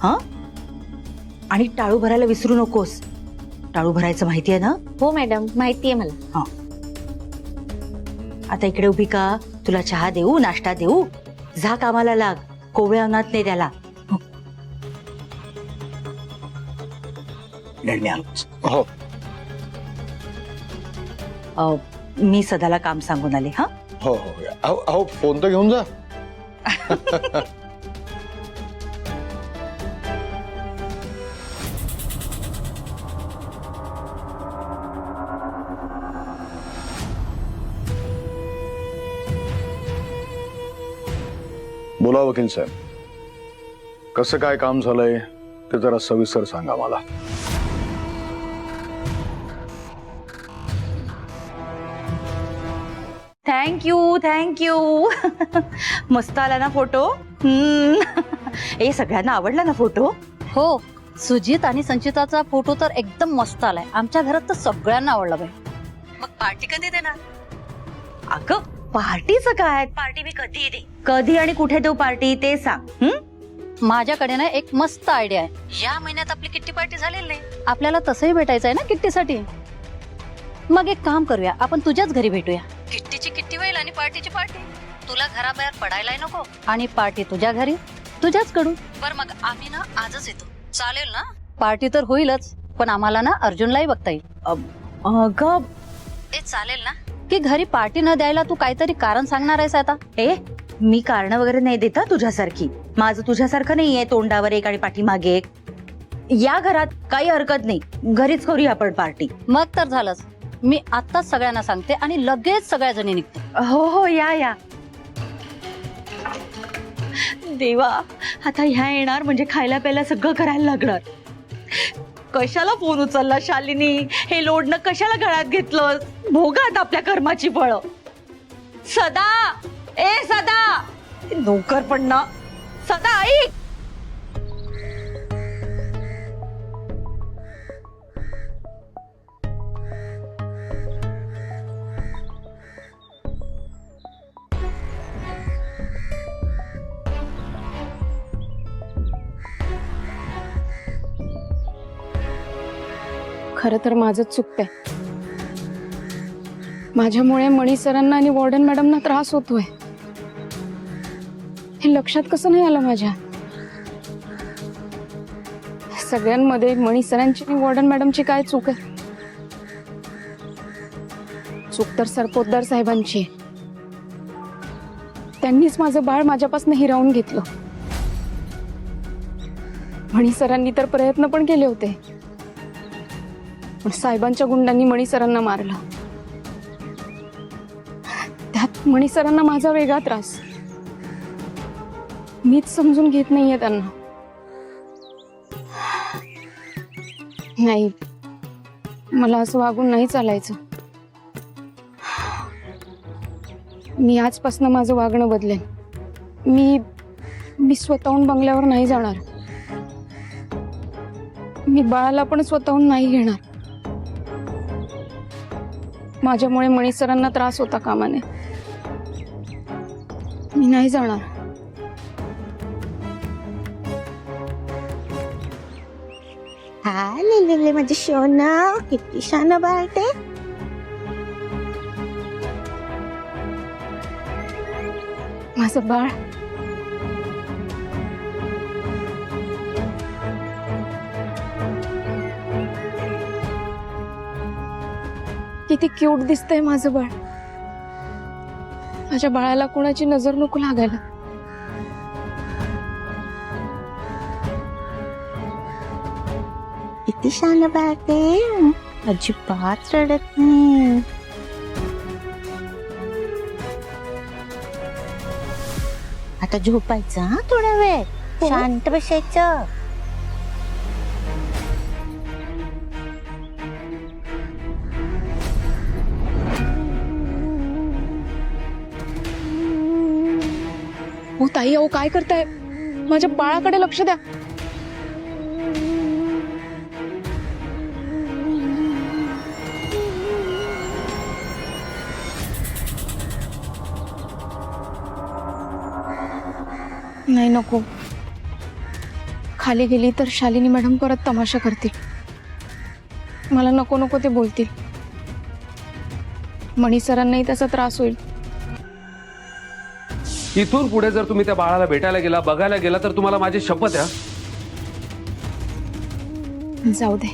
हा आणि टाळू भरायला विसरू नकोस. टाळू भरायचं माहितीये ना? हो मॅडम, माहितीये मला. हा आता इकडे उभी का? तुला चहा देऊ, नाश्ता देऊ? जा कामाला लाग. कोवळ्या उन्हात नाही त्याला. हो. मी सदाला काम सांगून आले. हा हो हो अहो अहो फोन तर घेऊन जा. बोला वकील साहेब, कसं काय काम झालंय ते जरा सविस्तर सांगा मला. थँक्यू. मस्त आला ना फोटो? ए सगळ्यांना आवडला ना फोटो? हो, सुजित आणि संचिताचा फोटो तर एकदम मस्त आलाय. आमच्या घरात तर सगळ्यांना आवडला बाई. मग पार्टी कधी देणार? अगं पार्टीचं काय? पार्टी मी कधी दे, कधी आणि कुठे देऊ पार्टी ते सांग. माझ्याकडे ना एक मस्त आयडिया आहे. या महिन्यात आपली किट्टी पार्टी झालेली नाही, आपल्याला तसंही भेटायचं आहे ना किट्टीसाठी. मग एक काम करूया, आपण तुझ्याच घरी भेटूया. किट्टीची किट्टी होईल आणि पार्टीची पार्टी. तुला घराबाहेर पडायलाही नको आणि पार्टी तुझ्या घरी तुझ्याच कडून. बर मग आम्ही ना आजच येतो, चालेल ना? पार्टी तर होईलच, पण आम्हाला ना अर्जुनलाही बघता येईल. अगं ते चालेल ना? की घरी पार्टी न द्यायला तू काहीतरी कारण सांगणार आहेस आता? ए मी कारण वगैरे नाही देता तुझ्यासारखी. माझं तुझ्यासारखं नाहीये तोंडावर एक आणि पाठीमागे एक. या घरात काही हरकत नाही, घरीच करूया आपण पार्टी. मग तर झालंच. मी आत्ताच सगळ्यांना सांगते आणि लगेच सगळ्या जणी निघतो. हो या. देवा, आता ह्या येणार म्हणजे खायला प्यायला सगळं करायला लागणार. कशाला फोन उचलला शालिनी? हे लोडनं कशाला गळ्यात घेतलं? भोगात आपल्या कर्माची फळं. सदा नोकर पण ना. सदा ऐक. खरं तर माझंच चुकतंय. माझ्यामुळे मणी सरांना आणि वॉर्डन मॅडमना त्रास होतोय. हे लक्षात कसं नाही आलं माझ्या? सगळ्यांमध्ये मणी सरांची आणि वॉर्डन मॅडमची काय चूक आहे? चूक तर सरपोतदार साहेबांची आहे. त्यांनीच माझं बाळ माझ्यापासून हिरावून घेतलं. मणी सरांनी तर प्रयत्न पण केले होते, पण साहेबांच्या गुंडांनी मणी सरांना मारलं. त्यात मणी सरांना माझा वेगळा त्रास. मीच समजून घेत नाहीये त्यांना. नाही, मला असं वागून नाही चालायचं. मी आजपासून माझं वागणं बदलेन. मी स्वतःहून बंगल्यावर नाही जाणार. मी बाळाला पण स्वतःहून नाही घेणार. माझ्यामुळे मणी सरांना त्रास होता कामा नये. मी नाही जाणार. लिहिले माझी शोना, किती शान बाळते. माझं बाळ किती क्यूट दिसतंय माझं बाळ. माझ्या बाळाला कोणाची नजर नको लागायला. किती शान बाळते, अजिबात रडत नाही. आता झोपायचं हा थोडा वेळ, शांत बसायचं. हो ताई, अहो काय करताय? माझ्या बाळाकडे लक्ष द्या. नाही नको. खाली गेली तर शालिनी मॅडम परत तमाशा करतील. मला नको नको ते बोलतील. मणी सरांनाही त्याचा त्रास होईल. इथून पुढे जर तुम्ही त्या बाळाला भेटायला गेला, बघायला गेला, तर तुम्हाला माझी शपथ आहे. जाऊ दे.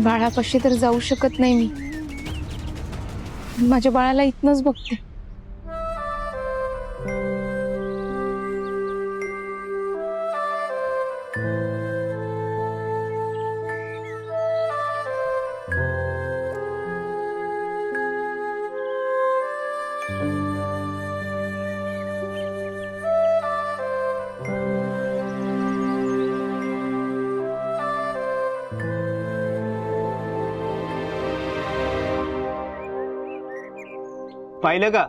बाळापाशी तर जाऊ शकत नाही मी. माझ्या बाळाला इथनच बघते. पाहिलं का,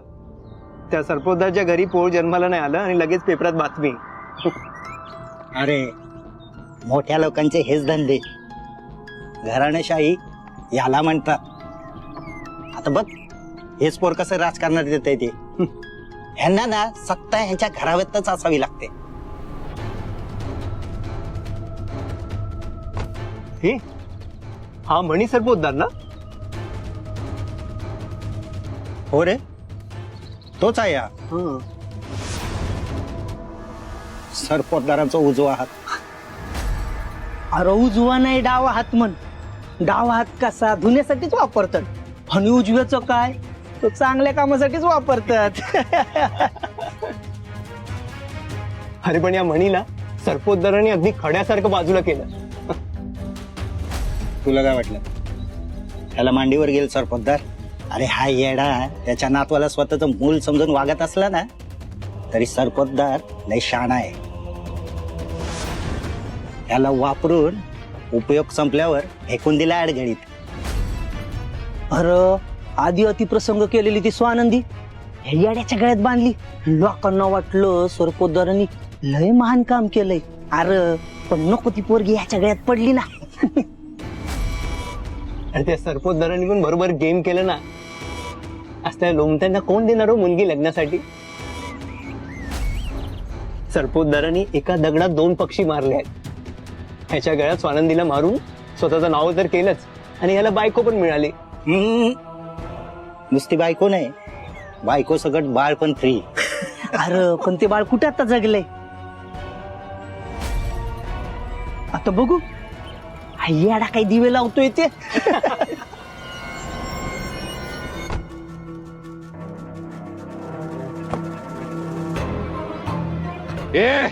त्या सरपोतदारच्या घरी पोळ जन्माला नाही आलं आणि लगेच पेपरात बातमी. अरे मोठ्या लोकांचे हेच धंदे, घराणेशाही याला म्हणतात. आता बघ हेच पोर कसं राजकारणात येत ते. ह्यांना ना सत्ता ह्यांच्या घराव्यातच असावी लागते. हे हा मणी सरपोतदार ना? हो रे, तोच आहे हा सरपोतदारांचा उजवा हात. अरे उजवा नाही डावा हात म्हण. डावा हात कसा धुण्यासाठीच वापरतात आणि उजव्याचं काय, तो चांगल्या कामासाठीच वापरतात. अरे पण या मणीला सरपोतदारांनी अगदी खड्यासारखं बाजूला केलं. तुला काय वाटलं त्याला मांडीवर गेल सरपोतदार? अरे हा येडा त्याच्या नातवाला स्वतःच मूल समजून वागत असला ना तरी सरपोतदार लय शहाणा आहे. याला वापरून उपयोग संपल्यावर फेकून दिला अडगळीत. अरे आधी अतिप्रसंग केलेली ती स्वानंदी ह्या येड्याच्या गळ्यात बांधली. लोकांना वाटलं सरपोतदारांनी लय महान काम केलंय. अरे पण नको ती पोरगी ह्याच्या गळ्यात पडली ना. आणि त्या सरपोतदारांनी पण बरोबर गेम केलं ना. असल्या लोमत्यांना कोण देणार हो मुलगी लग्नासाठी? सरपोतदारांनी एका दगडात 2 पक्षी मारले आहेत. ह्याच्या गळ्यात स्वानंदीला मारून स्वतःचं नाव तर केलंच आणि याला बायको पण मिळाली. नुसती बायको नाही, बायको सगळं बाळ पण फ्री. अरे पण ते बाळ कुठे आता जगलंय? आता बघू हा येडा काही दिवे लावतोय ते. ए